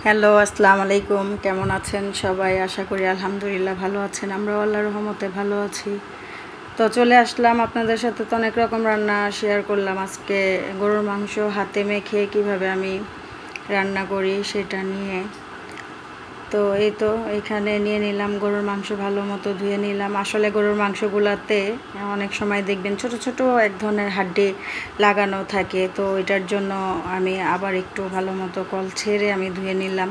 Hello, আসসালামু আলাইকুম। কেমন আছেন সবাই? আশা করি আলহামদুলিল্লাহ ভালো আছেন। আমরাও আল্লাহর রহমতে ভালো আছি। তো চলে আসলাম আপনাদের সাথে, তো অনেক রকম রান্না শেয়ার করলাম। আজকে গরুর মাংস হাতে মেখে কিভাবে আমি রান্না করি সেটা নিয়ে। তো এই তো এখানে নিয়ে নিলাম গরুর মাংস, ভালো মতো ধুয়ে নিলাম। আসলে গরুর মাংসগুলোতে অনেক সময় দেখবেন ছোট ছোট এক ধরনের হাড্ডি লাগানো থাকে, তো এটার জন্য আমি আবার একটু ভালো মতো কল ছেড়ে আমি ধুয়ে নিলাম।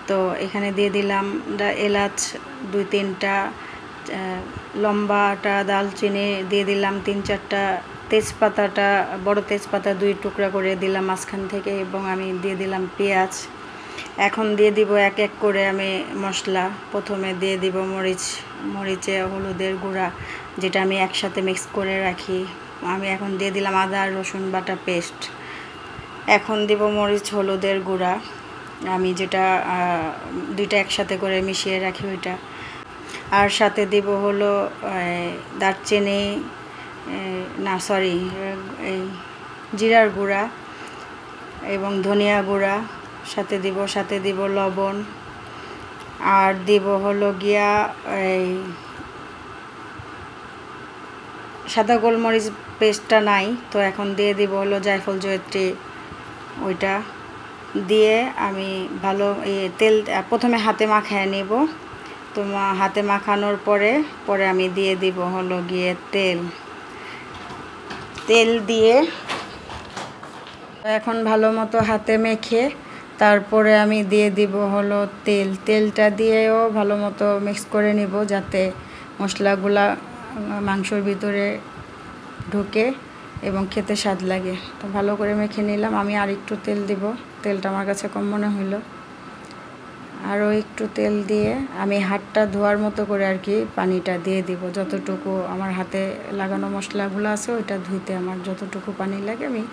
তো এখানে দিয়ে দিলাম এলাচ 2-3টা, লম্বাটা দালচিনি দিয়ে দিলাম 3-4টা, তেজপাতাটা বড় তেজপাতা 2 টুকরা করে দিলাম মাঝখান থেকে, এবং আমি দিয়ে দিলাম পেঁয়াজ। এখন দিয়ে দিব এক এক করে আমি মশলা। প্রথমে দিয়ে দিব মরিচে হলুদের গুঁড়া, যেটা আমি একসাথে মিক্স করে রাখি। আমি এখন দিয়ে দিলাম আদা রসুন বাটা পেস্ট। এখন দিব মরিচ হলুদের গুঁড়া, আমি যেটা দুইটা একসাথে করে মিশিয়ে রাখি ওইটা। আর সাথে দিব হলো দারচিনি, এই জিরার গুঁড়া এবং ধনিয়া গুঁড়া সাথে দিব লবণ। আর দিব হলো গিয়া এই সাদা গোলমরিচ পেস্টটা নাই, তো এখন দিয়ে দিব হলো জায়ফল জয়িত্রী, ওইটা দিয়ে আমি ভালো তেল প্রথমে হাতে মাখায় নেব। তো হাতে মাখানোর পরে আমি দিয়ে দিব হলো গিয়ে তেল দিয়ে এখন ভালো মতো হাতে মেখে তারপরে আমি দিয়ে দিব হলো তেলটা দিয়েও ভালো মতো মিক্স করে নিব, যাতে মশলাগুলা মাংসর ভিতরে ঢুকে এবং খেতে স্বাদ লাগে। তো ভালো করে মেখে নিলাম। আমি আর একটু তেল দিব, তেলটা আমার কাছে কম মনে হইল। আরও একটু তেল দিয়ে আমি হাতটা ধোয়ার মতো করে আর কি পানিটা দিয়ে দিব, যতটুকু আমার হাতে লাগানো মশলাগুলো আছে ওইটা ধুইতে আমার যতটুকু পানি লাগে আমি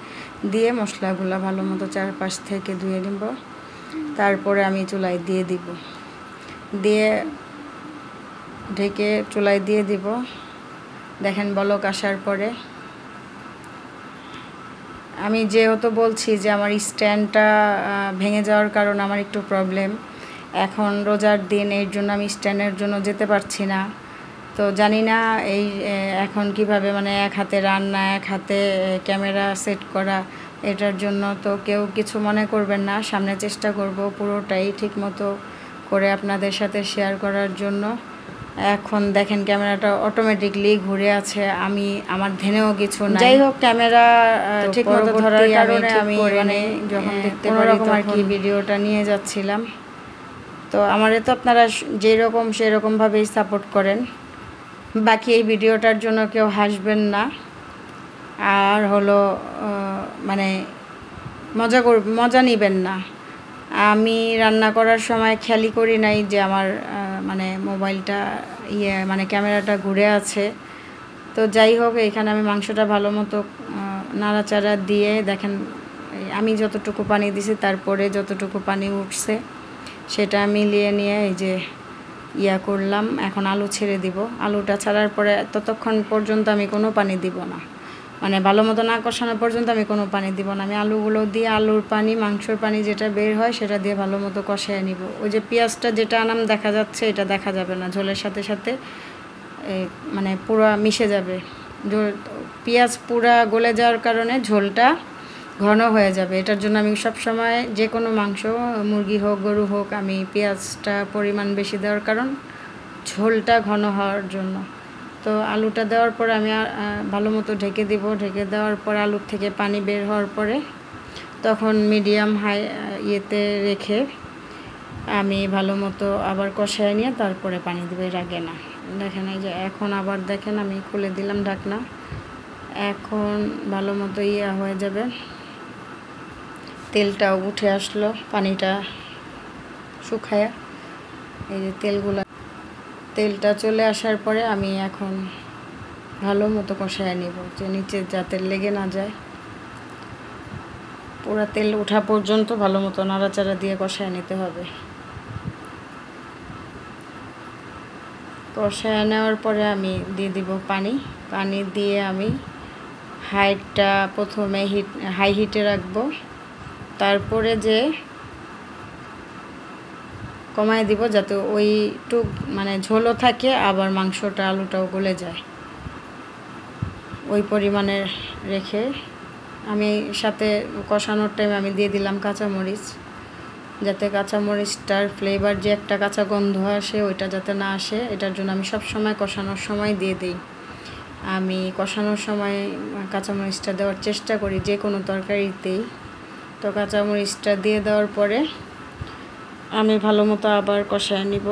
দিয়ে মশলাগুলো ভালো মতো চারপাশ থেকে ধুয়ে নিব। তারপরে আমি চুলায় দিয়ে দিব, দিয়ে ঢেকে চুলায় দিয়ে দিব। দেখেন বলক আসার পরে আমি যেহেতু বলছি যে আমার স্ট্যান্ডটা ভেঙে যাওয়ার কারণে আমার একটু প্রবলেম, এখন রোজার দিন, এর জন্য আমি স্ট্যান্ডের জন্য যেতে পারছি না। তো জানি না এই এখন কিভাবে, মানে এক হাতে রান্না এক হাতে ক্যামেরা সেট করা, এটার জন্য তো কেউ কিছু মনে করবেন না। সামনে চেষ্টা করব পুরোটাই ঠিক মতো করে আপনাদের সাথে শেয়ার করার জন্য। এখন দেখেন ক্যামেরাটা অটোমেটিকলি ঘুরে আছে, আমার ধ্যানেও কিছু নাই। যাই হোক, ক্যামেরা ঠিক মতো ধরার কারণে আমি মানে যখন দেখতে পারি তখন আর কি ভিডিওটা নিয়ে যাচ্ছিলাম। তো আমারে তো আপনারা যেরকম সেরকমভাবেই সাপোর্ট করেন, বাকি এই ভিডিওটার জন্য কেউ হাসবেন না। আর হলো মানে মজা নেবেন না। আমি রান্না করার সময় খেয়ালই করি নাই যে আমার মানে মোবাইলটা মানে ক্যামেরাটা ঘুরে আছে। তো যাই হোক, এখানে আমি মাংসটা ভালো মতো নাড়াচাড়া দিয়ে দেখেন আমি যতটুকু পানি দিছি তারপরে যতটুকু পানি উঠছে সেটা মিলিয়ে নিয়ে এই যে করলাম। এখন আলু ছেড়ে দিব। আলুটা ছাড়ার পরে ততক্ষণ পর্যন্ত আমি কোনো পানি দিব না, মানে ভালো মতো না কষানো পর্যন্ত আমি কোনো পানি দিব না। আমি আলুগুলো দিয়ে আলুর পানি, মাংসর পানি যেটা বের হয় সেটা দিয়ে ভালো মতো কষিয়ে নিব। ওই যে পেঁয়াজটা যেটা আনাম দেখা যাচ্ছে, এটা দেখা যাবে না, ঝোলের সাথে সাথে মানে পুরা মিশে যাবে। পেঁয়াজ পুরা গলে যাওয়ার কারণে ঝোলটা ঘন হয়ে যাবে। এটার জন্য আমি সব সময় যে কোনো মাংস, মুরগি হোক গরু হোক, আমি পেঁয়াজটা পরিমাণ বেশি দেওয়ার কারণ ঝোলটা ঘন হওয়ার জন্য। তো আলুটা দেওয়ার পর আমি ভালো মতো ঢেকে দিব। ঢেকে দেওয়ার পর আলুর থেকে পানি বের হওয়ার পরে তখন মিডিয়াম হাই রেখে আমি ভালো মতো আবার কষায় নিয়ে তারপরে পানি দেবো, এর আগে না। দেখেন এই যে এখন আবার দেখেন আমি খুলে দিলাম ঢাকনা। এখন ভালো মতো হয়ে যাবে, তেলটাও উঠে আসলো, পানিটা শুকায়। এই যে তেলটা চলে আসার পরে আমি এখন ভালো মতো কষায় নিব, যে নিচে যাতে লেগে না যায়। পুরো তেল ওঠা পর্যন্ত ভালো মতো নাড়াচাড়া দিয়ে কষায় নিতে হবে। কষায় নেওয়ার পরে আমি দিয়ে দিব পানি দিয়ে আমি হাইটটা প্রথমে হাই হিটে রাখবো, তারপরে যে কমায় দিব, যাতে ওইটুক মানে ঝোলও থাকে, আবার মাংসটা আলুটাও গলে যায়। ওই পরিমাণে রেখে আমি সাথে কষানোর টাইমে আমি দিয়ে দিলাম কাঁচামরিচ, যাতে কাঁচামরিচটার ফ্লেভার যে একটা কাঁচা গন্ধ আসে ওইটা যাতে না আসে, এটার জন্য আমি সব সময় কষানোর সময় দিয়ে দিই। আমি কষানোর সময় কাঁচামরিচটা দেওয়ার চেষ্টা করি যে কোনো তরকারিতেই। তো কাঁচামরিচটা দিয়ে দেওয়ার পরে আমি ভালো মতো আবার কষায় নিব।